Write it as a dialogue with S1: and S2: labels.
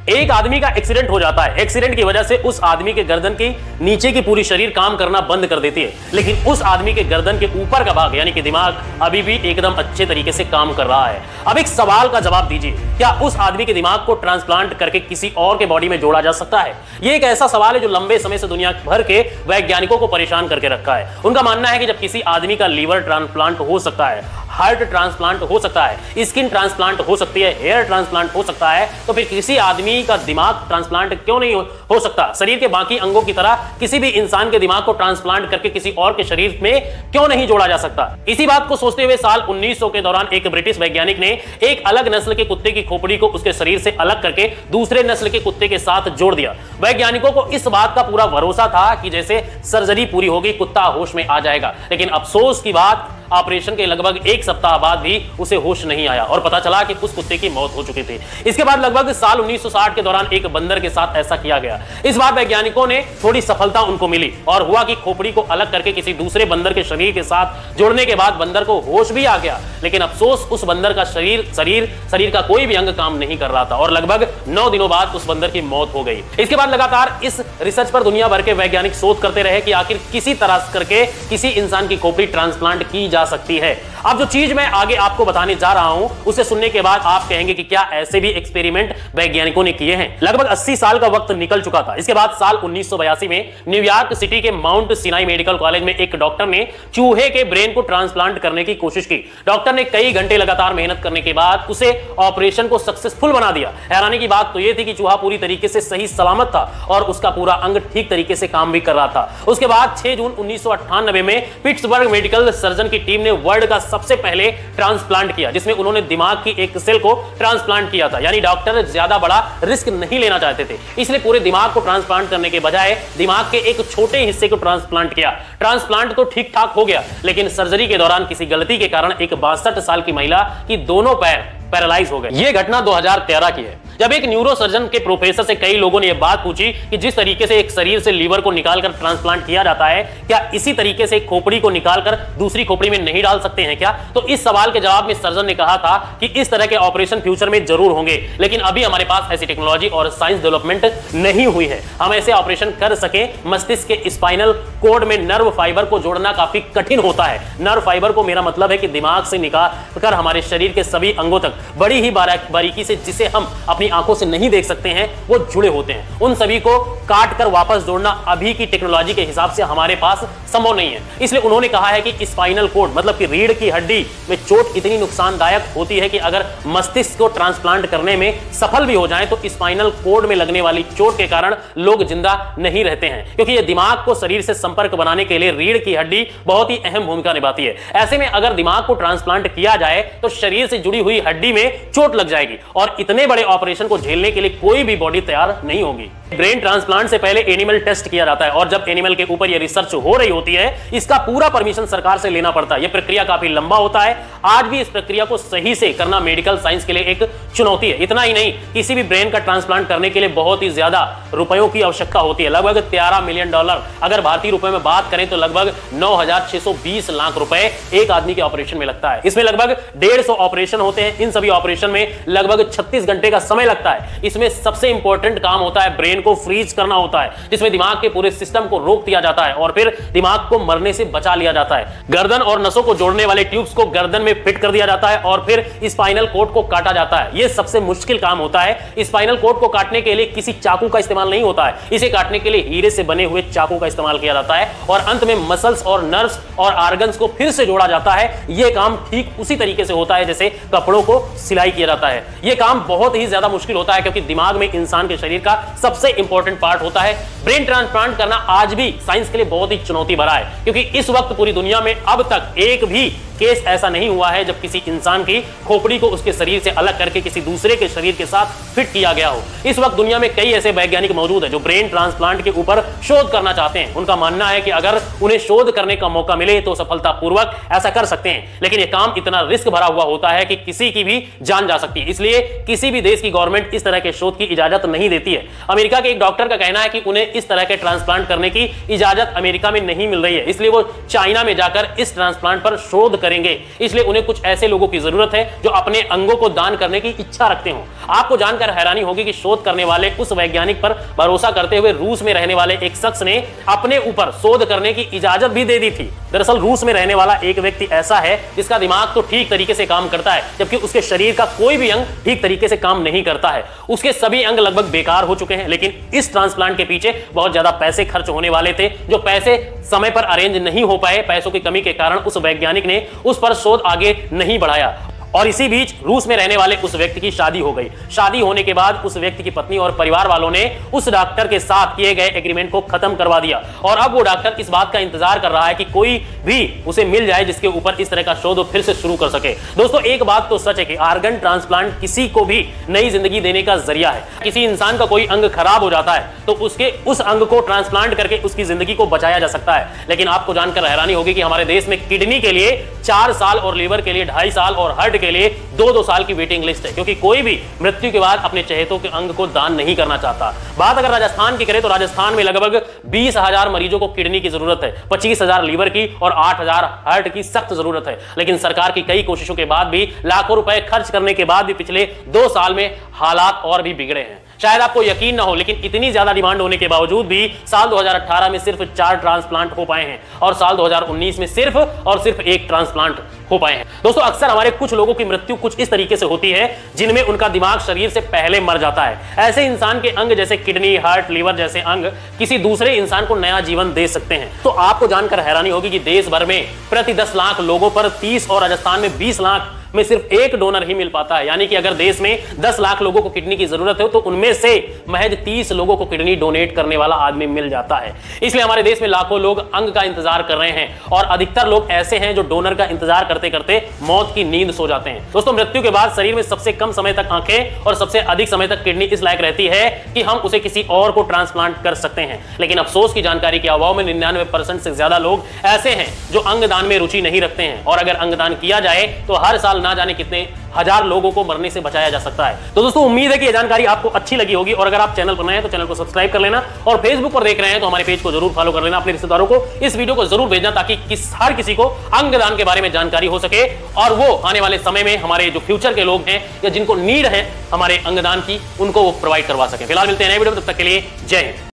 S1: एक आदमी का एक्सीडेंट हो जाता है, एक्सीडेंट की वजह से उस आदमी के गर्दन की नीचे की पूरी शरीर काम करना बंद कर देती है, लेकिन उस आदमी के गर्दन के ऊपर का भाग यानी कि दिमाग अभी भी एकदम अच्छे तरीके से काम कर रहा है। अब एक सवाल का जवाब दीजिए, क्या उस आदमी के दिमाग को ट्रांसप्लांट करके किसी और के बॉडी में जोड़ा जा सकता है? यह एक ऐसा सवाल है जो लंबे समय से दुनिया भर के वैज्ञानिकों को परेशान करके रखा है। उनका मानना है कि जब किसी आदमी का लीवर ट्रांसप्लांट हो सकता है, हार्ट ट्रांसप्लांट हो सकता है, स्किन ट्रांसप्लांट हो सकती है, हेयर ट्रांसप्लांट हो सकता है, तो फिर किसी आदमी का दिमाग ट्रांसप्लांट क्यों नहीं हो सकता? शरीर के बाकी अंगों की तरह किसी भी इंसान के दिमाग को ट्रांसप्लांट करके किसी और के शरीर में क्यों नहीं जोड़ा जा सकता? इसी बात को सोचते हुए साल 1900 के दौरान एक ब्रिटिश वैज्ञानिक ने एक अलग नस्ल के कुत्ते की खोपड़ी को उसके शरीर से अलग करके दूसरे नस्ल के कुत्ते के साथ जोड़ दिया। वैज्ञानिकों को इस बात का पूरा भरोसा था कि जैसे सर्जरी पूरी होगी कुत्ता होश में आ जाएगा, लेकिन अफसोस की बात, ऑपरेशन के लगभग एक सप्ताह बाद भी उसे होश नहीं आया और पता चला कि उस कुत्ते की मौत हो चुकी थी। इसके बाद लगभग साल 1960 के दौरान एक बंदर के साथ ऐसा किया गया। इस बार वैज्ञानिकों ने थोड़ी सफलता उनको मिली और हुआ कि खोपड़ी को अलग करके किसी दूसरे बंदर के शरीर के साथ जोड़ने के बाद बंदर को होश भी आ गया, लेकिन अफसोस उस बंदर का शरीर का कोई भी अंग काम नहीं कर रहा था और लगभग 9 दिनों बाद उस बंदर की मौत हो गई। इसके बाद लगातार इस रिसर्च पर दुनिया भर के वैज्ञानिक शोध करते रहे कि आखिर किसी तरह करके किसी इंसान की खोपड़ी ट्रांसप्लांट की जा सकती है। अब जो चीज मैं आगे आपको बताने जा रहा हूं उसे सुनने के बाद आप कहेंगे कि क्या ऐसे भी एक्सपेरिमेंट वैज्ञानिकों ने किए हैं। लगभग 80 साल का वक्त निकल चुका था। इसके बाद साल 1982 में न्यूयॉर्क सिटी के माउंट सिनाई मेडिकल कॉलेज में एक डॉक्टर ने चूहे के ब्रेन को ट्रांसप्लांट करने की कोशिश की। डॉक्टर ने कई घंटे लगातार मेहनत करने के बाद उसे ऑपरेशन को सक्सेसफुल बना दिया। हैरानी की बात तो यह थी कि चूहा पूरी तरीके से सही सलामत था और उसका पूरा अंग ठीक तरीके से काम भी कर रहा था। उसके बाद 6 जून 1998 में पिट्सबर्ग मेडिकल सर्जन की टीम ने वर्ल्ड का सबसे पहले ट्रांसप्लांट किया, जिसमें उन्होंने दिमाग की एक सेल को ट्रांसप्लांट किया था। यानी डॉक्टर ज्यादा बड़ा रिस्क नहीं लेना चाहते थे, इसलिए पूरे दिमाग को ट्रांसप्लांट करने के बजाय दिमाग के एक छोटे हिस्से को ट्रांसप्लांट किया। ट्रांसप्लांट तो ठीक ठाक हो गया, लेकिन सर्जरी के दौरान किसी गलती के कारण एक 62 साल की महिला की दोनों पैर पैरालाइज हो गए। यह घटना 2013 की है, जब एक न्यूरोसर्जन के प्रोफेसर से कई लोगों ने यह बात पूछी कि जिस तरीके से एक शरीर से लीवर को निकालकर ट्रांसप्लांट किया जाता है, क्या इसी तरीके से एक खोपड़ी को निकालकर दूसरी खोपड़ी में नहीं डाल सकते हैं क्या? तो इस सवाल के जवाब में सर्जन ने कहा था कि इस तरह के ऑपरेशन फ्यूचर में जरूर होंगे, लेकिन अभी हमारे पास ऐसी टेक्नोलॉजी और साइंस डेवलपमेंट नहीं हुई है। हम ऐसे ऑपरेशन कर सके। मस्तिष्क के स्पाइनल कोड में नर्व फाइबर को जोड़ना काफी कठिन होता है। नर्व फाइबर को मेरा मतलब है कि दिमाग से निकाल कर हमारे शरीर के सभी अंगों तक बड़ी ही बारीकी से, जिसे हम अपनी आंखों से नहीं देख सकते हैं, वो जुड़े होते हैं। उन सभी को काट कर वापस जोड़ना अभी की टेक्नोलॉजी के हिसाब से हमारे पास संभव नहीं है। इसलिए उन्होंने कहा है कि स्पाइनल कोड मतलब कि रीढ़ की हड्डी में चोट इतनी नुकसानदायक होती है कि अगर मस्तिष्क को ट्रांसप्लांट करने में सफल भी हो जाए तो स्पाइनल कोड में लगने वाली चोट के कारण लोग जिंदा नहीं रहते हैं, क्योंकि यह दिमाग को शरीर से संपर्क बनाने के लिए रीढ़ की हड्डी बहुत ही अहम भूमिका निभाती है। ऐसे में अगर दिमाग को ट्रांसप्लांट किया जाए तो शरीर से जुड़ी हुई हड्डी में चोट लग जाएगी और इतने बड़े ऑपरेशन को झेलने के लिए कोई भी बॉडी तैयार नहीं होगी। ब्रेन ट्रांसप्लांट से पहले एनिमल टेस्ट किया जाता है और जब एनिमल के ऊपर यह रिसर्च हो रही होती है, इसका पूरा परमिशन सरकार से लेना पड़ता है। यह प्रक्रिया काफी लंबा होता है। आज भी इस प्रक्रिया को सही से करना मेडिकल साइंस के लिए एक चुनौती है। इतना ही नहीं, किसी भी ब्रेन का ट्रांसप्लांट करने के लिए बहुत ही ज्यादा रुपयों की आवश्यकता होती है। लगभग $13 मिलियन। अगर भारतीय रुपए में बात करें तो लगभग 9,620 लाख रुपए एक आदमी के ऑपरेशन में लगता है। इसमें लगभग 150 ऑपरेशन होते हैं। इन सभी ऑपरेशन में लगभग 36 घंटे का समय लगता है। इसमें सबसे इंपॉर्टेंट काम होता है ब्रेन को फ्रीज करना होता है, जिसमें दिमाग के पूरे सिस्टम को रोक दिया जाता है और फिर दिमाग को मरने से बचा लिया जाता है। गर्दन और नसों को जोड़ने वाले ट्यूब्स को गर्दन में फिट कर दिया जाता है और फिर स्पाइनल कोड को काटा जाता है। यह सबसे मुश्किल काम होता है। स्पाइनल कोड को काटने के लिए किसी चाकू का इस्तेमाल नहीं होता है। इसे काटने के लिए हीरे से बने हुए चाकू का इस्तेमाल किया जाता है और अंत में मसल्स और नर्व्स और ऑर्गन्स को फिर से जोड़ा जाता है। यह काम ठीक उसी तरीके से होता है जैसे कपड़ों को सिलाई किया जाता है। यह काम बहुत ही ज्यादा मुश्किल होता है, क्योंकि दिमाग में इंसान के शरीर का सबसे इंपॉर्टेंट पार्ट होता है। ब्रेन ट्रांसप्लांट करना आज भी साइंस के लिए बहुत ही चुनौती भरा है, क्योंकि इस वक्त पूरी दुनिया में अब तक एक भी केस ऐसा नहीं हुआ है जब किसी इंसान की खोपड़ी को उसके शरीर से अलग करके किसी दूसरे के शरीर के साथ फिट किया गया हो। इस वक्त दुनिया में कई ऐसे वैज्ञानिक मौजूद हैं जो ब्रेन ट्रांसप्लांट के ऊपर शोध करना चाहते हैं। उनका मानना है कि अगर उन्हें शोध करने का मौका मिले तो सफलतापूर्वक ऐसा कर सकते हैं, लेकिन यह काम इतना रिस्क भरा हुआ होता है कि किसी की भी जान जा सकती है। इसलिए किसी भी देश की गवर्नमेंट इस तरह के शोध की इजाजत नहीं देती है। अमेरिका के एक डॉक्टर का कहना है कि उन्हें इस तरह के ट्रांसप्लांट करने की इजाजत अमेरिका में नहीं मिल रही है, इसलिए वो चाइना में जाकर इस ट्रांसप्लांट पर शोध करेंगे, इसलिए उन्हें कुछ ऐसे लोगों की जरूरत है जो अपने अंगों को दान करने की इच्छा रखते हो। आपको जानकर हैरानी होगी कि शोध करने वाले उस वैज्ञानिक पर भरोसा करते हुए रूस में रहने वाले एक शख्स ने अपने ऊपर शोध करने की इजाजत भी दे दी थी। दरअसल रूस में रहने वाला एक व्यक्ति ऐसा है जिसका दिमाग तो ठीक तरीके से काम करता है, जबकि उसके शरीर का कोई भी अंग ठीक तरीके से काम नहीं करता है। उसके सभी अंग लगभग बेकार हो चुके हैं, लेकिन इस ट्रांसप्लांट के पीछे बहुत ज्यादा पैसे खर्च होने वाले थे, जो पैसे समय पर अरेंज नहीं हो पाए। पैसों की कमी के कारण उस वैज्ञानिक ने उस पर शोध आगे नहीं बढ़ाया और इसी बीच रूस में रहने वाले उस व्यक्ति की शादी हो गई। शादी होने के बाद उस व्यक्ति की पत्नी और परिवार वालों ने उस डॉक्टर के साथ किए गए एग्रीमेंट को खत्म करवा दिया और अब वो डॉक्टर इस बात का इंतजार कर रहा है कि कोई भी उसे मिल जाए जिसके ऊपर इस तरह का शोध फिर से शुरू कर सके। दोस्तों, एक बात तो सच है कि ऑर्गन ट्रांसप्लांट किसी को भी नई जिंदगी देने का जरिया है। किसी इंसान का कोई अंग खराब हो जाता है तो उसके उस अंग को ट्रांसप्लांट करके उसकी जिंदगी को बचाया जा सकता है, लेकिन आपको जानकर हैरानी होगी कि हमारे देश में किडनी के लिए 4 साल और लीवर के लिए 2.5 साल और हार्ट के लिए 2-2 साल की वेटिंग लिस्ट है, क्योंकि कोई भी मृत्यु के बाद अपने चहेतों के अंग को दान नहीं करना चाहता। बात अगर राजस्थान की करें तो राजस्थान में लगभग 20,000 मरीजों को किडनी की जरूरत है, 25,000 लीवर की और 8,000 हार्ट की सख्त जरूरत है। लेकिन सरकार की कई कोशिशों के बाद भी, लाखों रुपए खर्च करने के बाद भी पिछले 2 साल में हालात और भी बिगड़े हैं। शायद आपको यकीन ना हो, लेकिन इतनी ज्यादा डिमांड होने के बावजूद भी साल 2018 में सिर्फ 4 ट्रांसप्लांट हो पाए हैं और साल 2019 में सिर्फ और सिर्फ 1 ट्रांसप्लांट हो पाए हैं। दोस्तों, अक्सर हमारे कुछ लोगों की मृत्यु कुछ इस तरीके से होती है जिनमें उनका दिमाग शरीर से पहले मर जाता है। ऐसे इंसान के अंग जैसे किडनी, हार्ट, लीवर जैसे अंग किसी दूसरे इंसान को नया जीवन दे सकते हैं। तो आपको जानकर हैरानी होगी कि देश भर में प्रति 10 लाख लोगों पर 30 और राजस्थान में 20 लाख में सिर्फ 1 डोनर ही मिल पाता है। यानी कि अगर देश में 10 लाख लोगों को किडनी की जरूरत है तो उनमें से महज 30 लोगों को किडनी डोनेट करने वाला आदमी मिल जाता है। इसलिए हमारे देश में लाखों लोग अंग का इंतजार कर रहे हैं और अधिकतर लोग ऐसे हैं जो डोनर का इंतजार करते करते मौत की नींद सो जाते हैं। दोस्तों, मृत्यु के बाद शरीर में सबसे कम समय तक आंखें और सबसे अधिक समय तक किडनी इस लायक रहती है कि हम उसे किसी और को ट्रांसप्लांट कर सकते हैं। लेकिन अफसोस की जानकारी के अभाव में 99% से ज्यादा लोग ऐसे हैं जो अंगदान में रुचि नहीं रखते हैं और अगर अंगदान किया जाए तो हर साल ना जाने कितने हजार लोगों को मरने से बचाया जा सकता है। तो दोस्तों, उम्मीद है कि यह जानकारी आपको अच्छी लगी होगी और अगर आप चैनल पर नए हैं तो चैनल को सब्सक्राइब कर लेना और फेसबुक पर देख रहे हैं तो हमारे पेज को जरूर फॉलो कर लेना। अपने रिश्तेदारों को इस वीडियो को जरूर भेजना ताकि हर किसी को अंगदान के बारे में जानकारी हो सके और वो आने वाले समय में हमारे जो फ्यूचर के लोग हैं या जिनको नीड है हमारे अंगदान की, उनको वो प्रोवाइड करवा सके। फिलहाल मिलते हैं नए वीडियो में, तब तक के लिए जय हिंद।